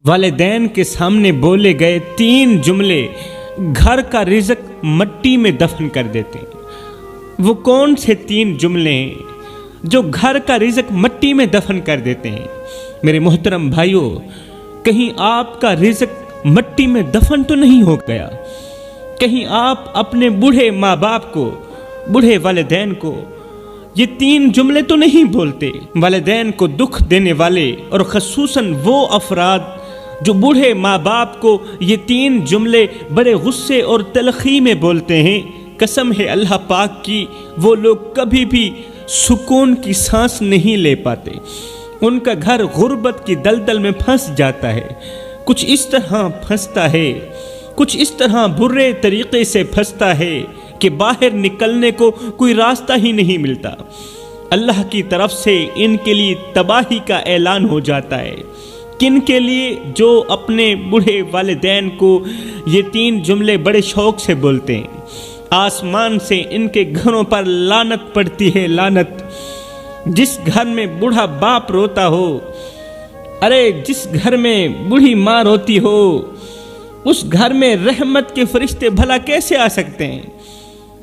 والدین کے سامنے بولے گئے 3 جملے گھر کا رزق مٹی میں دفن کر دیتے ہیں۔ وہ کون سے 3 جملے ہیں جو گھر کا رزق مٹی میں دفن کر دیتے ہیں؟ میرے محترم بھائیوں، کہیں آپ کا رزق مٹی میں دفن تو نہیں ہو گیا؟ کہیں آپ اپنے بوڑھے ماں باپ کو، بوڑھے والدین کو یہ 3 جملے تو نہیں بولتے؟ والدین کو دکھ دینے والے اور خصوصاً وہ افراد جو بوڑھے ماں باپ کو یہ 3 جملے بڑے غصے اور تلخی میں بولتے ہیں، قسم ہے اللہ پاک کی، وہ لوگ کبھی بھی سکون کی سانس نہیں لے پاتے۔ ان کا گھر غربت کی دلدل میں پھنس جاتا ہے، کچھ اس طرح پھنستا ہے، کچھ اس طرح برے طریقے سے پھنستا ہے کہ باہر نکلنے کو کوئی راستہ ہی نہیں ملتا۔ اللہ کی طرف سے ان کے لیے تباہی کا اعلان ہو جاتا ہے۔ کن کے لیے؟ جو اپنے بوڑھے والدین کو یہ 3 جملے بڑے شوق سے بولتے ہیں۔ آسمان سے ان کے گھروں پر لعنت پڑتی ہے، لعنت۔ جس گھر میں بوڑھا باپ روتا ہو، ارے جس گھر میں بوڑھی ماں روتی ہو، اس گھر میں رحمت کے فرشتے بھلا کیسے آ سکتے ہیں؟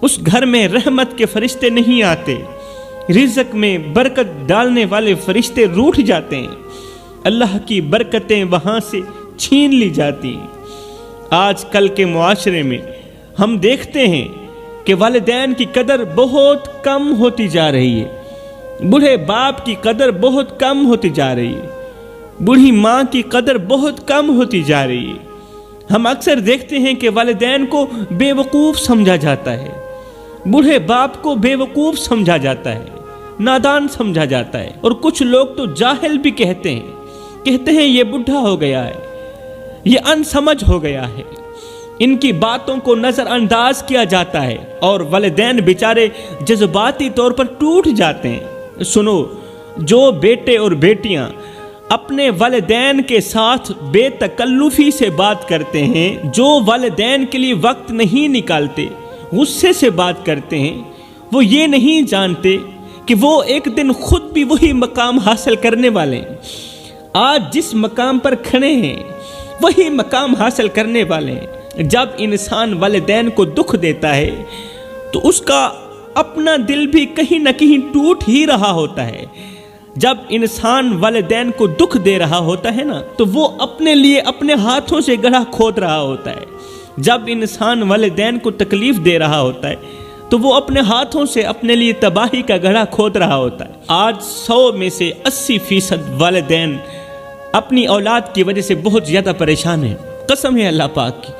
اس گھر میں رحمت کے فرشتے نہیں آتے، رزق میں برکت ڈالنے والے فرشتے روٹھ جاتے ہیں، اللہ کی برکتیں وہاں سے چھین لی جاتی ہیں۔ آج کل کے معاشرے میں ہم دیکھتے ہیں کہ والدین کی قدر بہت کم ہوتی جا رہی ہے، بوڑھے باپ کی قدر بہت کم ہوتی جا رہی ہے، بوڑھی ماں کی قدر بہت کم ہوتی جا رہی ہے۔ ہم اکثر دیکھتے ہیں کہ والدین کو بے وقوف سمجھا جاتا ہے، بوڑھے باپ کو بے وقوف سمجھا جاتا ہے، نادان سمجھا جاتا ہے، اور کچھ لوگ تو جاہل بھی کہتے ہیں یہ بڈھا ہو گیا ہے، یہ ان سمجھ ہو گیا ہے۔ ان کی باتوں کو نظر انداز کیا جاتا ہے اور والدین بیچارے جذباتی طور پر ٹوٹ جاتے ہیں۔ سنو، جو بیٹے اور بیٹیاں اپنے والدین کے ساتھ بے تکلفی سے بات کرتے ہیں، جو والدین کے لیے وقت نہیں نکالتے، غصے سے بات کرتے ہیں، وہ یہ نہیں جانتے کہ وہ ایک دن خود بھی وہی مقام حاصل کرنے والے ہیں۔ آج جس مقام پر کھڑے ہیں وہی مقام حاصل کرنے والے ہیں۔ جب انسان والدین کو دکھ دیتا ہے تو اس کا اپنا دل بھی کہیں نہ کہیں ٹوٹ ہی رہا ہوتا ہے۔ جب انسان والدین کو دکھ دے رہا ہوتا ہے نا، تو وہ اپنے لیے اپنے ہاتھوں سے گڑھا کھود رہا ہوتا ہے۔ جب انسان والدین کو تکلیف دے رہا ہوتا ہے تو وہ اپنے ہاتھوں سے اپنے لیے تباہی کا گڑھا کھود رہا ہوتا ہے۔ آج 100 میں سے 80% والدین اپنی اولاد کی وجہ سے بہت زیادہ پریشان ہیں، قسم ہے اللہ پاک کی۔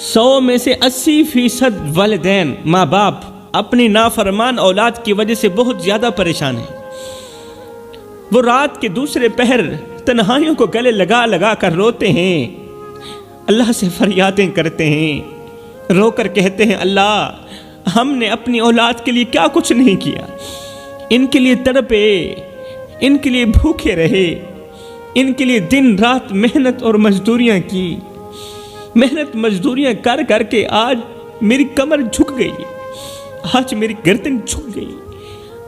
100 میں سے 80% والدین، ماں باپ اپنی نافرمان اولاد کی وجہ سے بہت زیادہ پریشان ہیں۔ وہ رات کے دوسرے پہر تنہائیوں کو گلے لگا لگا کر روتے ہیں، اللہ سے فریادیں کرتے ہیں، رو کر کہتے ہیں اللہ ہم نے اپنی اولاد کے لیے کیا کچھ نہیں کیا، ان کے لیے تڑپے، ان کے لیے بھوکے رہے، ان کے لیے دن رات محنت اور مزدوریاں کی، محنت مزدوریاں کر کر کے آج میری کمر جھک گئی، آج میری گردن جھک گئی،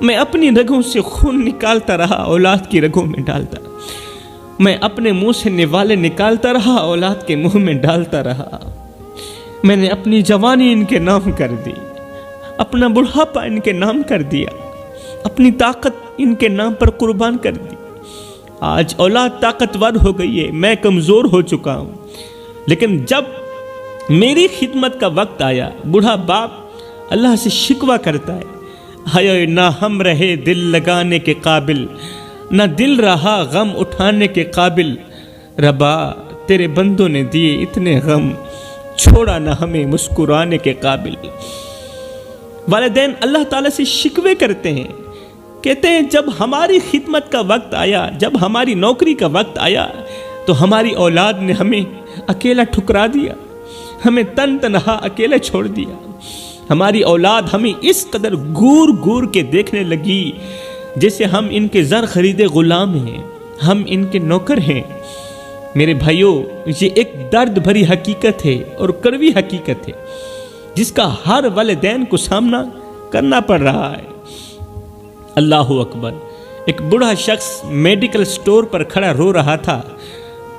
میں اپنی رگوں سے خون نکالتا رہا، اولاد کی رگوں میں ڈالتا، میں اپنے منہ سے نوالے نکالتا رہا، اولاد کے منہ میں ڈالتا رہا، میں نے اپنی جوانی ان کے نام کر دی، اپنا بڑھاپا ان کے نام کر دیا، اپنی طاقت ان کے نام پر قربان کر دی۔ آج اولاد طاقتور ہو گئی ہے، میں کمزور ہو چکا ہوں، لیکن جب میری خدمت کا وقت آیا، بوڑھا باپ اللہ سے شکوہ کرتا ہے، ہائے نہ ہم رہے دل لگانے کے قابل، نہ دل رہا غم اٹھانے کے قابل، ربا تیرے بندوں نے دیے اتنے غم، چھوڑا نہ ہمیں مسکرانے کے قابل۔ والدین اللہ تعالیٰ سے شکوے کرتے ہیں، کہتے ہیں جب ہماری خدمت کا وقت آیا، جب ہماری نوکری کا وقت آیا تو ہماری اولاد نے ہمیں اکیلا ٹھکرا دیا، ہمیں تن تنہا اکیلا چھوڑ دیا، ہماری اولاد ہمیں اس قدر گور گور کے دیکھنے لگی جیسے ہم ان کے زر خریدے غلام ہیں، ہم ان کے نوکر ہیں۔ میرے بھائیوں، یہ ایک درد بھری حقیقت ہے اور کڑوی حقیقت ہے جس کا ہر والدین کو سامنا کرنا پڑ رہا ہے۔ اللہ اکبر۔ ایک بوڑھا شخص میڈیکل سٹور پر کھڑا رو رہا تھا،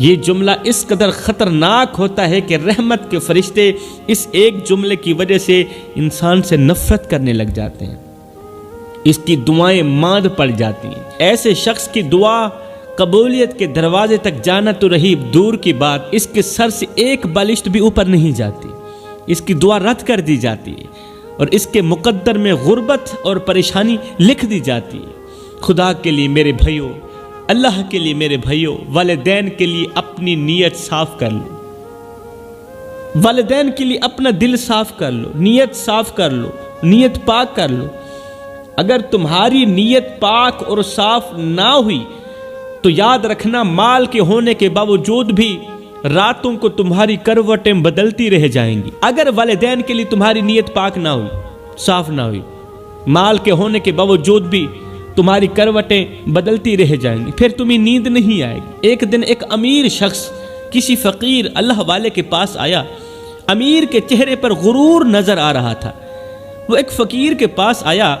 یہ جملہ اس قدر خطرناک ہوتا ہے کہ رحمت کے فرشتے اس ایک جملے کی وجہ سے انسان سے نفرت کرنے لگ جاتے ہیں، اس کی دعائیں ماند پڑ جاتی ہیں۔ ایسے شخص کی دعا قبولیت کے دروازے تک جانا تو رہی دور کی بات، اس کے سر سے ایک بالشت بھی اوپر نہیں جاتی، اس کی دعا رد کر دی جاتی ہے اور اس کے مقدر میں غربت اور پریشانی لکھ دی جاتی ہے۔ خدا کے لیے میرے بھائیوں، اللہ کے لیے میرے بھائیوں، والدین کے لیے اپنی نیت صاف کر لو، والدین کے لیے اپنا دل صاف کر لو، نیت صاف کر لو، نیت پاک کر لو۔ اگر تمہاری نیت پاک اور صاف نہ ہوئی تو یاد رکھنا مال کے ہونے کے باوجود بھی راتوں کو تمہاری کروٹیں بدلتی رہ جائیں گی۔ اگر والدین کے لیے تمہاری نیت پاک نہ ہوئی، صاف نہ ہوئی، مال کے ہونے کے باوجود بھی تمہاری کروٹیں بدلتی رہ جائیں گی، پھر تمہیں نیند نہیں آئے گی۔ ایک دن ایک امیر شخص کسی فقیر اللہ والے کے پاس آیا، امیر کے چہرے پر غرور نظر آ رہا تھا۔ وہ ایک فقیر کے پاس آیا،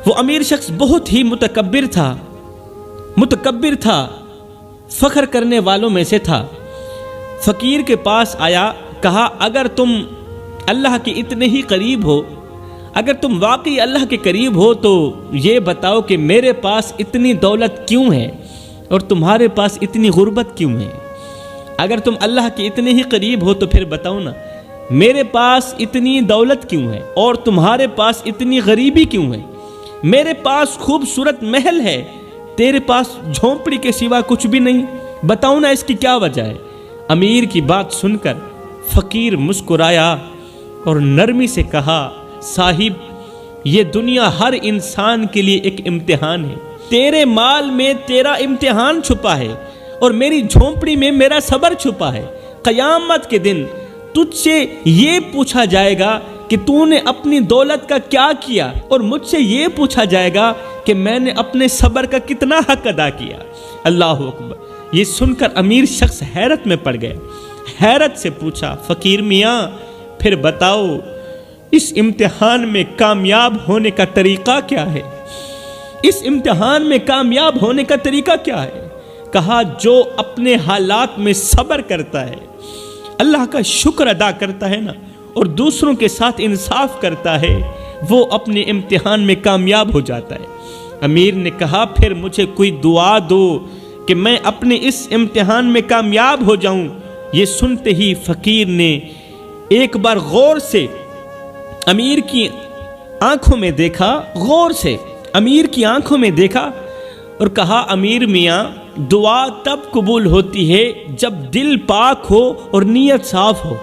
وہ امیر شخص بہت ہی متکبر تھا، فخر کرنے والوں میں سے تھا۔ فقیر کے پاس آیا، کہا اگر تم اللہ کے اتنے ہی قریب ہو، اگر تم واقعی اللہ کے قریب ہو تو یہ بتاؤ کہ میرے پاس اتنی دولت کیوں ہے اور تمہارے پاس اتنی غربت کیوں ہے؟ اگر تم اللہ کے اتنے ہی قریب ہو تو پھر بتاؤ نا، میرے پاس اتنی دولت کیوں ہے اور تمہارے پاس اتنی غریبی کیوں ہے؟ میرے پاس خوبصورت محل ہے، تیرے پاس جھونپڑی کے سوا کچھ بھی نہیں، بتاؤ نا اس کی کیا وجہ ہے؟ امیر کی بات سن کر فقیر مسکرایا اور نرمی سے کہا، صاحب یہ دنیا ہر انسان کے لیے ایک امتحان ہے، تیرے مال میں تیرا امتحان چھپا ہے اور میری جھونپڑی میں میرا صبر چھپا ہے۔ قیامت کے دن تجھ سے یہ پوچھا جائے گا کہ تو نے اپنی دولت کا کیا کیا، اور مجھ سے یہ پوچھا جائے گا کہ میں نے اپنے صبر کا کتنا حق ادا کیا۔ اللہ اکبر۔ یہ سن کر امیر شخص حیرت میں پڑ گیا، حیرت سے پوچھا، فقیر میاں پھر بتاؤ اس امتحان میں کامیاب ہونے کا طریقہ کیا ہے؟ اس امتحان میں کامیاب ہونے کا طریقہ کیا ہے؟ کہا جو اپنے حالات میں صبر کرتا ہے، اللہ کا شکر ادا کرتا ہے نا، اور دوسروں کے ساتھ انصاف کرتا ہے، وہ اپنے امتحان میں کامیاب ہو جاتا ہے۔ امیر نے کہا پھر مجھے کوئی دعا دو کہ میں اپنے اس امتحان میں کامیاب ہو جاؤں۔ یہ سنتے ہی فقیر نے ایک بار غور سے امیر کی آنکھوں میں دیکھا، غور سے امیر کی آنکھوں میں دیکھا اور کہا، امیر میاں دعا تب قبول ہوتی ہے جب دل پاک ہو اور نیت صاف ہو۔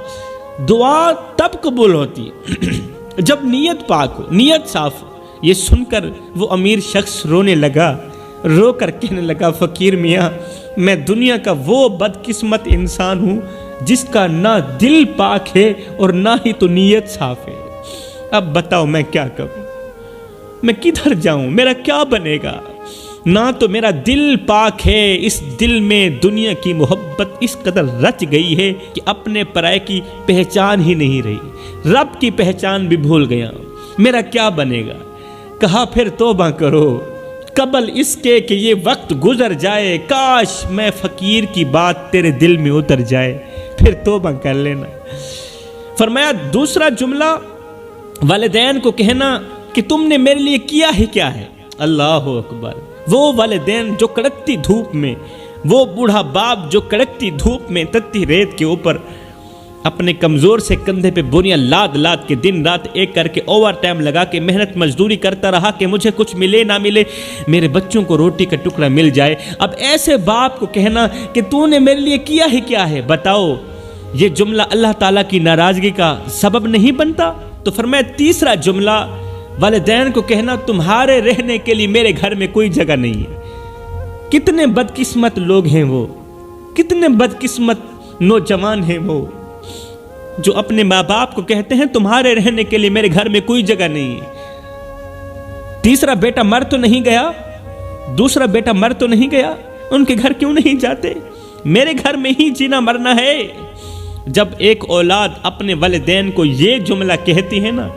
دعا تب قبول ہوتی ہے جب نیت پاک ہو، نیت صاف ہو۔ یہ سن کر وہ امیر شخص رونے لگا، رو کر کہنے لگا، فقیر میاں میں دنیا کا وہ بدقسمت انسان ہوں جس کا نہ دل پاک ہے اور نہ ہی تو نیت صاف ہے۔ اب بتاؤ میں کیا کروں، میں کدھر جاؤں، میرا کیا بنے گا؟ نہ تو میرا دل پاک ہے، اس دل میں دنیا کی محبت اس قدر رچ گئی ہے کہ اپنے پرائے کی پہچان ہی نہیں رہی، رب کی پہچان بھی بھول گیا، میرا کیا بنے گا؟ کہا پھر توبہ کرو قبل اس کے کہ یہ وقت گزر جائے، کاش میں فقیر کی بات تیرے دل میں اتر جائے، پھر توبہ کر لینا۔ فرمایا دوسرا جملہ والدین کو کہنا کہ تم نے میرے لیے کیا ہی کیا ہے۔ اللہ اکبر۔ وہ والدین جو کڑکتی دھوپ میں، وہ بوڑھا باپ جو کڑکتی دھوپ میں تتی ریت کے اوپر اپنے کمزور سے کندھے پہ بوریاں لاد لاد کے دن رات ایک کر کے اوور ٹائم لگا کے محنت مزدوری کرتا رہا کہ مجھے کچھ ملے نہ ملے، میرے بچوں کو روٹی کا ٹکڑا مل جائے۔ اب ایسے باپ کو کہنا کہ تو نے میرے لیے کیا ہی کیا ہے، بتاؤ یہ جملہ اللہ تعالیٰ کی ناراضگی کا سبب نہیں بنتا؟ تو فرمایا تیسرا جملہ والدین کو کہنا، تمہارے رہنے کے لیے میرے گھر میں کوئی جگہ نہیں ہے۔ کتنے بدقسمت لوگ ہیں وہ، کتنے بدقسمت نوجوان ہیں وہ جو اپنے ماں باپ کو کہتے ہیں تمہارے رہنے کے لیے میرے گھر میں کوئی جگہ نہیں ہے۔ تیسرا بیٹا مر تو نہیں گیا، دوسرا بیٹا مر تو نہیں گیا، ان کے گھر کیوں نہیں جاتے؟ میرے گھر میں ہی جینا مرنا ہے۔ جب ایک اولاد اپنے والدین کو یہ جملہ کہتی ہے نا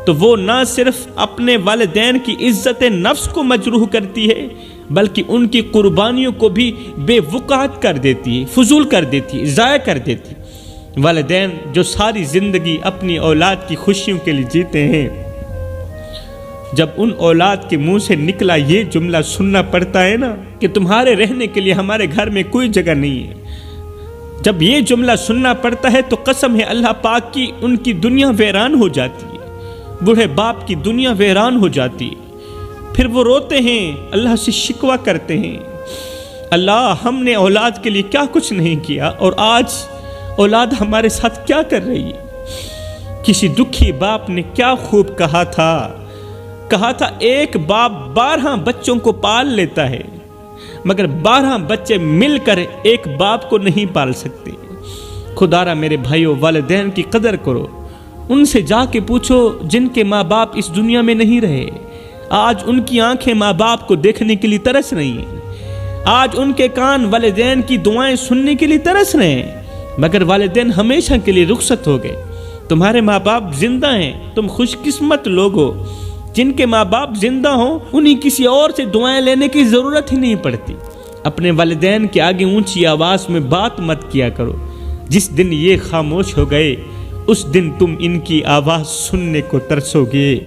تو وہ نہ صرف اپنے والدین کی عزت نفس کو مجروح کرتی ہے بلکہ ان کی قربانیوں کو بھی بے وقعت کر دیتی ہے، فضول کر دیتی ہے، ضائع کر دیتی ہے۔ والدین جو ساری زندگی اپنی اولاد کی خوشیوں کے لیے جیتے ہیں، جب ان اولاد کے منہ سے نکلا یہ جملہ سننا پڑتا ہے نا کہ تمہارے رہنے کے لیے ہمارے گھر میں کوئی جگہ نہیں ہے، جب یہ جملہ سننا پڑتا ہے تو قسم ہے اللہ پاک کی، ان کی دنیا ویران ہو جاتی ہے، بوڑھے باپ کی دنیا ویران ہو جاتی ہے۔ پھر وہ روتے ہیں، اللہ سے شکوہ کرتے ہیں، اللہ ہم نے اولاد کے لیے کیا کچھ نہیں کیا اور آج اولاد ہمارے ساتھ کیا کر رہی ہے۔ کسی دکھی باپ نے کیا خوب کہا تھا ایک باپ 12 بچوں کو پال لیتا ہے مگر 12 بچے مل کر ایک باپ کو نہیں پال سکتے۔ خدا را میرے بھائیو، والدین کی قدر کرو، ان سے جا کے پوچھو جن کے ماں باپ اس دنیا میں نہیں رہے، آج ان کی آنکھیں ماں باپ کو دیکھنے کے لیے ترس رہی ہیں، آج ان کے کان والدین کی دعائیں سننے کے لیے ترس رہے ہیں، مگر والدین ہمیشہ کے لیے رخصت ہو گئے۔ تمہارے ماں باپ زندہ ہیں، تم خوش قسمت لوگ ہو۔ جن کے ماں باپ زندہ ہوں انہیں کسی اور سے دعائیں لینے کی ضرورت ہی نہیں پڑتی۔ اپنے والدین کے آگے اونچی آواز میں بات مت کیا کرو، جس دن یہ خاموش ہو گئے اس دن تم ان کی آواز سننے کو ترسو گے۔